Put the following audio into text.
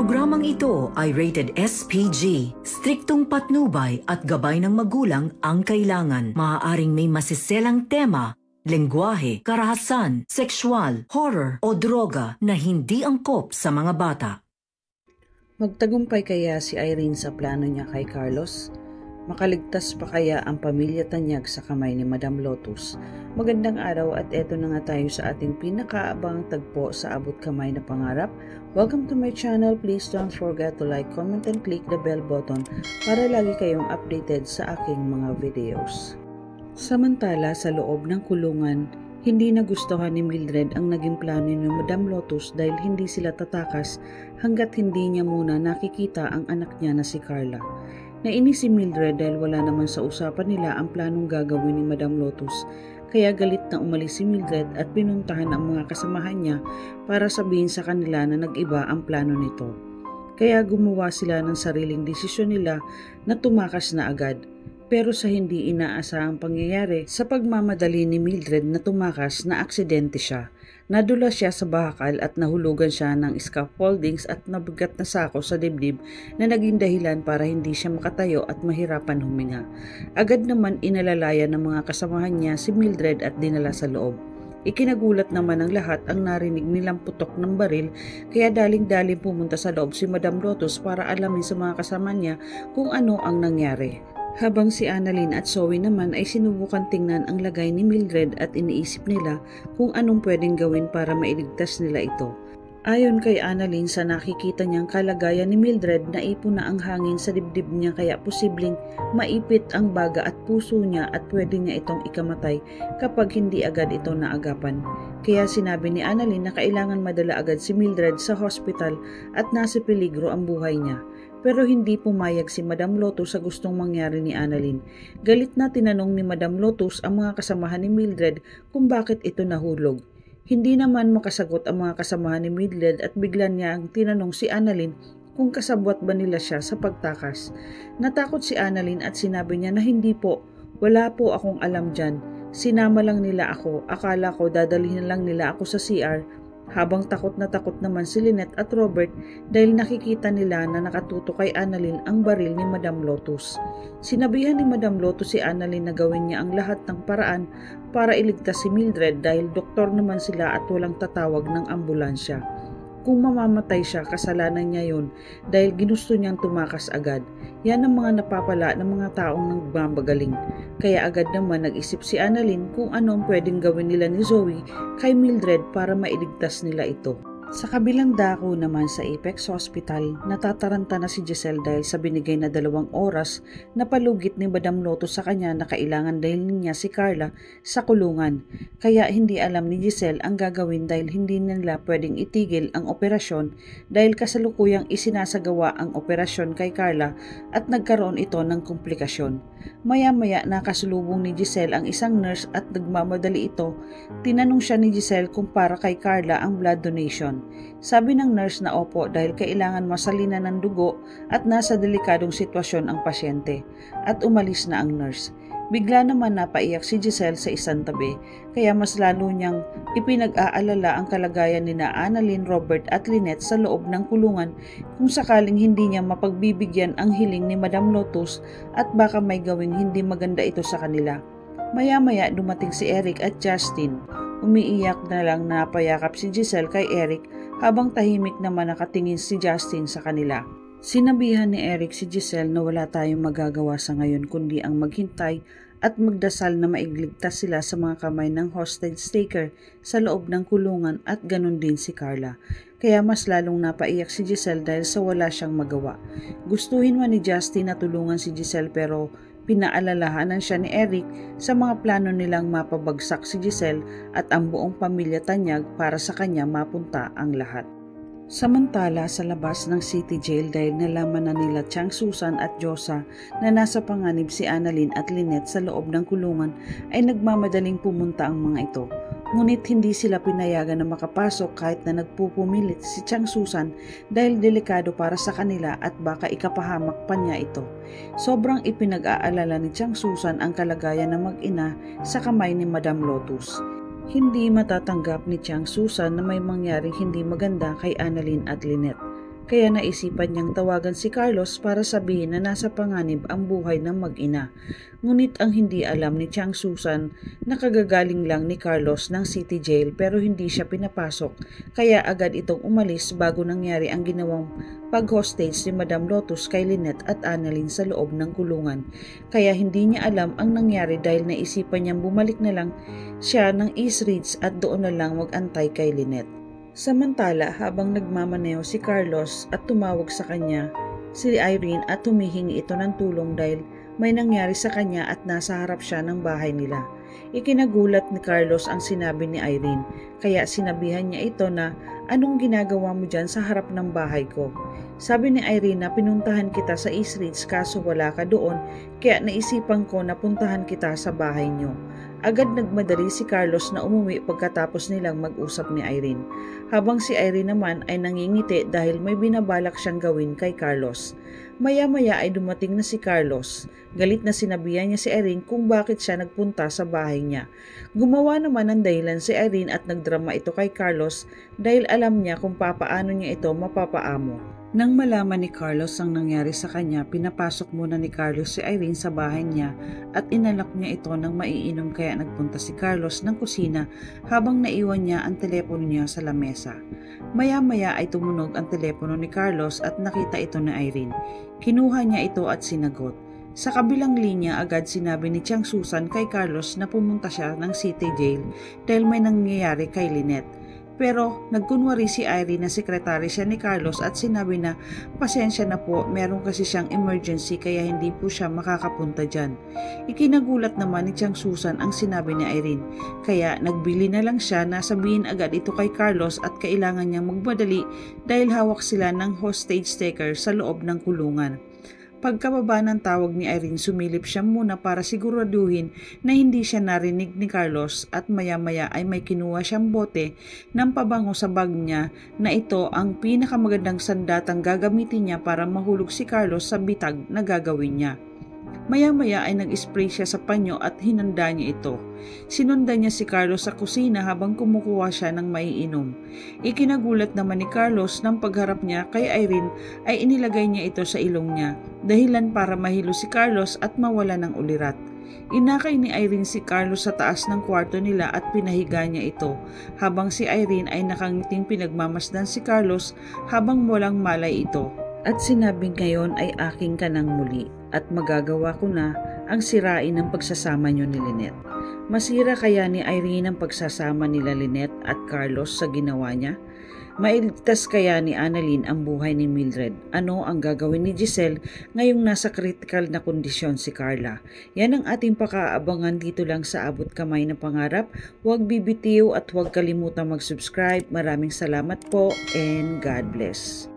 Programang ito ay rated SPG. Striktong patnubay at gabay ng magulang ang kailangan. Maaaring may masiselang tema, lengguwahe, karahasan, sexual, horror o droga na hindi angkop sa mga bata. Magtagumpay kaya si Irene sa plano niya kay Carlos? Makaligtas pa kaya ang pamilya Tanyag sa kamay ni Madam Lotus? Magandang araw at eto na nga tayo sa ating pinakaabangang tagpo sa Abot Kamay na Pangarap. Welcome to my channel. Please don't forget to like, comment, and click the bell button para lagi kayong updated sa aking mga videos. Samantala sa loob ng kulungan, hindi nagustuhan ni Mildred ang naging plano ni Madam Lotus dahil hindi sila tatakas hanggat hindi niya muna nakikita ang anak niya na si Carla. Nainis si Mildred dahil wala naman sa usapan nila ang planong gagawin ni Madam Lotus, kaya galit na umalis si Mildred at pinuntahan ang mga kasamahan niya para sabihin sa kanila na nag-iba ang plano nito. Kaya gumawa sila ng sariling desisyon nila na tumakas na agad. Pero sa hindi inaasahang pangyayari, sa pagmamadali ni Mildred na tumakas na aksidente siya. Nadula siya sa bahakal at nahulugan siya ng scaffoldings at nabigat na sako sa dibdib na naging dahilan para hindi siya makatayo at mahirapan huminga. Agad naman inalalaya ng mga kasamahan niya si Mildred at dinala sa loob. Ikinagulat naman ng lahat ang narinig nilang putok ng baril, kaya daling-daling pumunta sa loob si Madam Lotus para alamin sa mga kasama niya kung ano ang nangyari. Habang si Annalyn at Zoe naman ay sinubukan tingnan ang lagay ni Mildred at iniisip nila kung anong pwedeng gawin para mailigtas nila ito. Ayon kay Annalyn, sa nakikita niyang kalagayan ni Mildred, naipon na ang hangin sa dibdib niya kaya posibleng maipit ang baga at puso niya at pwede niya itong ikamatay kapag hindi agad ito naagapan. Kaya sinabi ni Annalyn na kailangan madala agad si Mildred sa hospital at nasa peligro ang buhay niya. Pero hindi pumayag si Madam Lotus sa gustong mangyari ni Annalyn. Galit na tinanong ni Madam Lotus ang mga kasamahan ni Mildred kung bakit ito nahulog. Hindi naman makasagot ang mga kasamahan ni Mildred at bigla niya ang tinanong si Annalyn kung kasabwat ba nila siya sa pagtakas. Natakot si Annalyn at sinabi niya na hindi po, wala po akong alam dyan. Sinama lang nila ako, akala ko dadalhin lang nila ako sa CR. Habang takot naman si Lynette at Robert dahil nakikita nila na nakatutok kay Annalyn ang baril ni Madam Lotus. Sinabihan ni Madam Lotus si Annalyn na gawin niya ang lahat ng paraan para iligtas si Mildred dahil doktor naman sila at walang tatawag ng ambulansya. Kung mamamatay siya, kasalanan niya yun dahil ginusto niyang tumakas agad. Yan ang mga napapala ng mga taong nagmamagaling. Kaya agad naman nag-isip si Annalyn kung ano ang pwedeng gawin nila ni Zoe kay Mildred para mailigtas nila ito. Sa kabilang dako naman sa Apex Hospital, natataranta na si Giselle dahil sa binigay na 2 oras na palugit ni Madam Lotus sa kanya na kailangan dalhin niya si Carla sa kulungan. Kaya hindi alam ni Giselle ang gagawin dahil hindi nila pwedeng itigil ang operasyon dahil kasalukuyang isinasagawa ang operasyon kay Carla at nagkaroon ito ng komplikasyon. Maya-maya nakasulubong ni Giselle ang isang nurse at nagmamadali ito. Tinanong siya ni Giselle kung para kay Carla ang blood donation. Sabi ng nurse na opo dahil kailangan masalinan ng dugo at nasa delikadong sitwasyon ang pasyente. At umalis na ang nurse. Bigla naman napaiyak si Giselle sa isang tabi, kaya mas lalo niyang ipinag-aalala ang kalagayan ni Annalyn, Robert at Lynette sa loob ng kulungan kung sakaling hindi niya mapagbibigyan ang hiling ni Madam Lotus at baka may gawing hindi maganda ito sa kanila. Maya-maya dumating si Eric at Justin. Umiiyak na lang napayakap si Giselle kay Eric habang tahimik naman nakatingin si Justin sa kanila. Sinabihan ni Eric si Giselle na wala tayong magagawa sa ngayon kundi ang maghintay at magdasal na maigligtas sila sa mga kamay ng hostage taker sa loob ng kulungan at ganun din si Carla. Kaya mas lalong napaiyak si Giselle dahil sa wala siyang magawa. Gustuhin man ni Justin na tulungan si Giselle pero pinaalalahanan siya ni Eric sa mga plano nilang mapabagsak si Giselle at ang buong pamilya Tanyag para sa kanya mapunta ang lahat. Samantala sa labas ng city jail dahil nalaman na nila Chang Susan at Josa na nasa panganib si Annalyn at Lynette sa loob ng kulungan ay nagmamadaling pumunta ang mga ito. Ngunit hindi sila pinayagan na makapasok kahit na nagpupumilit si Chang Susan dahil delikado para sa kanila at baka ikapahamak pa niya ito. Sobrang ipinag-aalala ni Chang Susan ang kalagayan ng mag-ina sa kamay ni Madam Lotus. Hindi matatanggap ni Chang Susan na may mangyaring hindi maganda kay Annalyn at Lynette. kaya naisipan niyang tawagan si Carlos para sabihin na nasa panganib ang buhay ng mag-ina. Ngunit ang hindi alam ni Chang Susan na kagagaling lang ni Carlos ng city jail pero hindi siya pinapasok, kaya agad itong umalis bago nangyari ang ginawang pag-hostage ni Madam Lotus kay Lynette at Annalyn sa loob ng kulungan. Kaya hindi niya alam ang nangyari dahil naisipan niyang bumalik na lang siya ng East Ridge at doon na lang mag-antay kay Lynette. Samantala, habang nagmamaneo si Carlos at tumawag sa kanya si Irene at humihingi ito ng tulong dahil may nangyari sa kanya at nasa harap siya ng bahay nila. Ikinagulat ni Carlos ang sinabi ni Irene, kaya sinabihan niya ito na, "Anong ginagawa mo dyan sa harap ng bahay ko?" Sabi ni Irene na, "Pinuntahan kita sa East Ridge kaso wala ka doon, kaya naisipan ko na puntahan kita sa bahay niyo." Agad nagmadali si Carlos na umuwi pagkatapos nilang mag-usap ni Irene. Habang si Irene naman ay nangingiti dahil may binabalak siyang gawin kay Carlos. Maya-maya ay dumating na si Carlos. Galit na sinabihan niya si Irene kung bakit siya nagpunta sa bahay niya. Gumawa naman ng dahilan si Irene at nagdrama ito kay Carlos dahil alam niya kung papaano niya ito mapapaamo. Nang malaman ni Carlos ang nangyari sa kanya, pinapasok muna ni Carlos si Irene sa bahay niya at inalak niya ito ng maiinom, kaya nagpunta si Carlos ng kusina habang naiwan niya ang telepono niya sa lamesa. Maya-maya ay tumunog ang telepono ni Carlos at nakita ito ni Irene. Kinuha niya ito at sinagot. Sa kabilang linya, agad sinabi ni Chang Susan kay Carlos na pumunta siya ng city jail dahil may nangyayari kay Lynette. Pero nagkunwari si Irene na sekretary siya ni Carlos at sinabi na pasensya na po, meron kasi siyang emergency kaya hindi po siya makakapunta dyan. Ikinagulat naman ni Chang Susan ang sinabi ni Irene, kaya nagbili na lang siya na sabihin agad ito kay Carlos at kailangan niyang magmadali dahil hawak sila ng hostage taker sa loob ng kulungan. Pagkababa ng tawag ni Irene, sumilip siya muna para siguraduhin na hindi siya narinig ni Carlos at maya-maya ay may kinuha siyang bote ng pabango sa bag niya na ito ang pinakamagandang sandatang gagamitin niya para mahulog si Carlos sa bitag na gagawin niya. Maya-maya ay nag-spray siya sa panyo at hinanda niya ito. Sinundan niya si Carlos sa kusina habang kumukuha siya ng maiinom. Ikinagulat naman ni Carlos nang pagharap niya kay Irene ay inilagay niya ito sa ilong niya, dahilan para mahilo si Carlos at mawala ng ulirat. Inakay ni Irene si Carlos sa taas ng kwarto nila at pinahiga niya ito, habang si Irene ay nakangiting pinagmamasdan si Carlos habang walang malay ito. At sinabing ngayon ay aking ka nang muli at magagawa ko na ang sirain ng pagsasama niyo ni Lynette. Masira kaya ni Irene ang pagsasama nila Lynette at Carlos sa ginawa niya? Mailigtas kaya ni Annalyn ang buhay ni Mildred? Ano ang gagawin ni Giselle ngayong nasa critical na kondisyon si Carla? Yan ang ating pakaabangan dito lang sa Abot Kamay na Pangarap. Huwag bibitiw at huwag kalimutang mag-subscribe. Maraming salamat po and God bless.